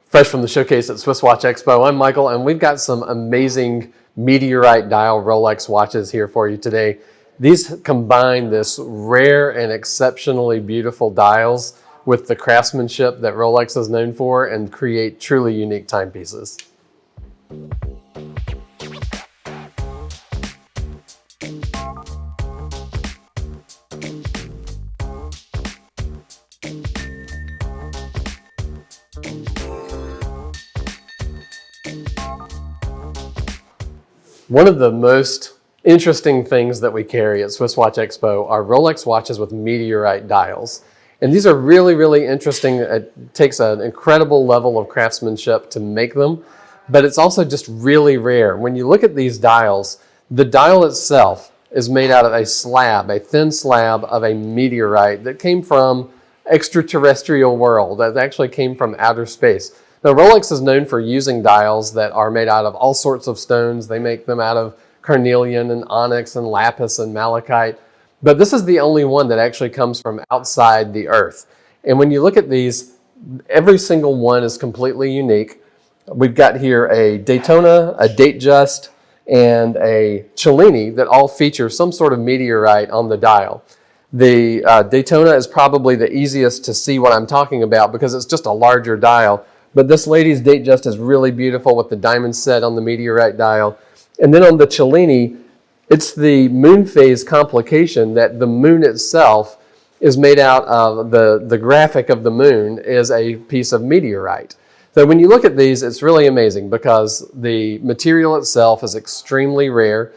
Fresh from the showcase at SwissWatchExpo, I'm Michael, and we've got some amazing Meteorite dial Rolex watches here for you today. These combine this rare and exceptionally beautiful dials with the craftsmanship that Rolex is known for and create truly unique timepieces. One of the most interesting things that we carry at SwissWatchExpo are Rolex watches with Meteorite dials. And these are really, really interesting. It takes an incredible level of craftsmanship to make them, but it's also just really rare. When you look at these dials, the dial itself is made out of a slab, a thin slab of a meteorite that came from extraterrestrial world, that actually came from outer space. Now, Rolex is known for using dials that are made out of all sorts of stones. They make them out of carnelian and onyx and lapis and malachite. But this is the only one that actually comes from outside the earth. And when you look at these, every single one is completely unique. We've got here a Daytona, a Datejust, and a Cellini that all feature some sort of meteorite on the dial. The Daytona is probably the easiest to see what I'm talking about because it's just a larger dial. But this lady's Datejust is really beautiful with the diamond set on the meteorite dial. And then on the Cellini, it's the Moonphase complication that the moon itself is made out of, the graphic of the moon is a piece of meteorite. So when you look at these, it's really amazing because the material itself is extremely rare.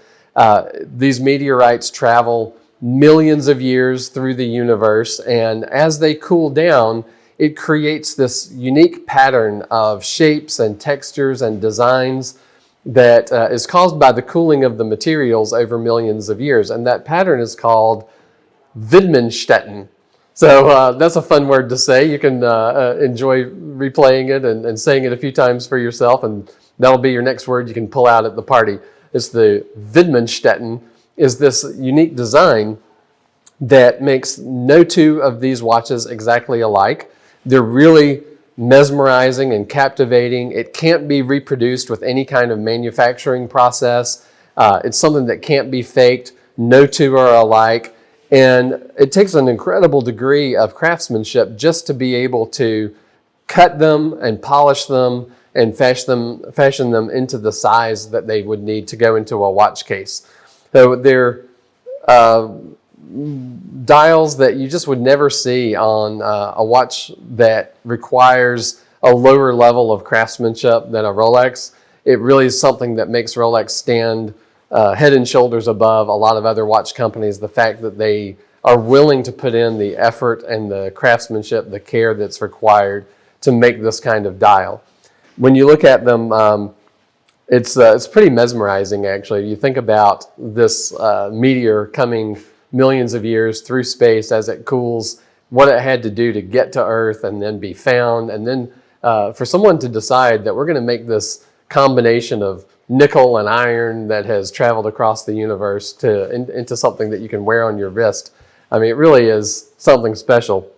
These meteorites travel millions of years through the universe, and as they cool down, it creates this unique pattern of shapes and textures and designs that is caused by the cooling of the materials over millions of years. And that pattern is called Widmanstätten. So that's a fun word to say. You can enjoy replaying it and saying it a few times for yourself, and that'll be your next word you can pull out at the party. It's the Widmanstätten is this unique design that makes no two of these watches exactly alike. They're really mesmerizing and captivating. It can't be reproduced with any kind of manufacturing process. It's something that can't be faked. No two are alike. And it takes an incredible degree of craftsmanship just to be able to cut them and polish them and fashion them into the size that they would need to go into a watch case. So they're dials that you just would never see on a watch that requires a lower level of craftsmanship than a Rolex. It really is something that makes Rolex stand head and shoulders above a lot of other watch companies. The fact that they are willing to put in the effort and the craftsmanship, the care that's required to make this kind of dial. When you look at them, it's pretty mesmerizing, actually. You think about this meteor coming millions of years through space as it cools, what it had to do to get to Earth and then be found, and then for someone to decide that we're going to make this combination of nickel and iron that has traveled across the universe into something that you can wear on your wrist. I mean, it really is something special.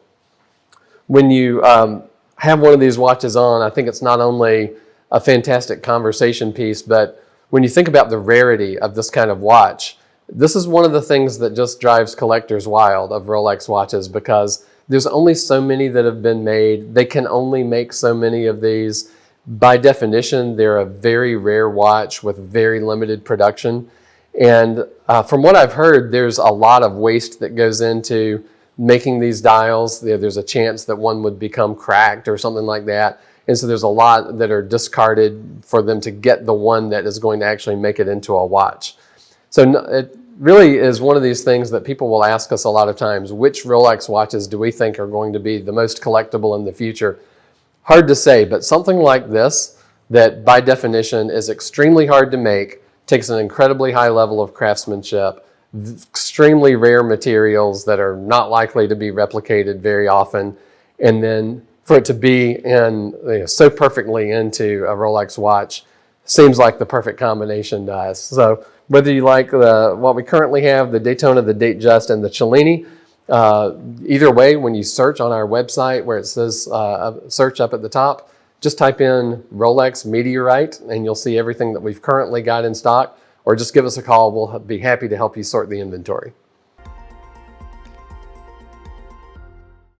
When you have one of these watches on, I think it's not only a fantastic conversation piece, but when you think about the rarity of this kind of watch, this is one of the things that just drives collectors wild of Rolex watches because there's only so many that have been made. They can only make so many of these. By definition, they're a very rare watch with very limited production. And from what I've heard, there's a lot of waste that goes into making these dials. There's a chance that one would become cracked or something like that. And so there's a lot that are discarded for them to get the one that is going to actually make it into a watch. So it really is one of these things that people will ask us a lot of times, which Rolex watches do we think are going to be the most collectible in the future? Hard to say, but something like this, that by definition is extremely hard to make, takes an incredibly high level of craftsmanship, extremely rare materials that are not likely to be replicated very often, and then for it to be in so perfectly into a Rolex watch seems like the perfect combination to us. So whether you like what we currently have, the Daytona, the Datejust, and the Cellini, either way, when you search on our website where it says search up at the top, just type in Rolex Meteorite and you'll see everything that we've currently got in stock, or just give us a call. We'll be happy to help you sort the inventory.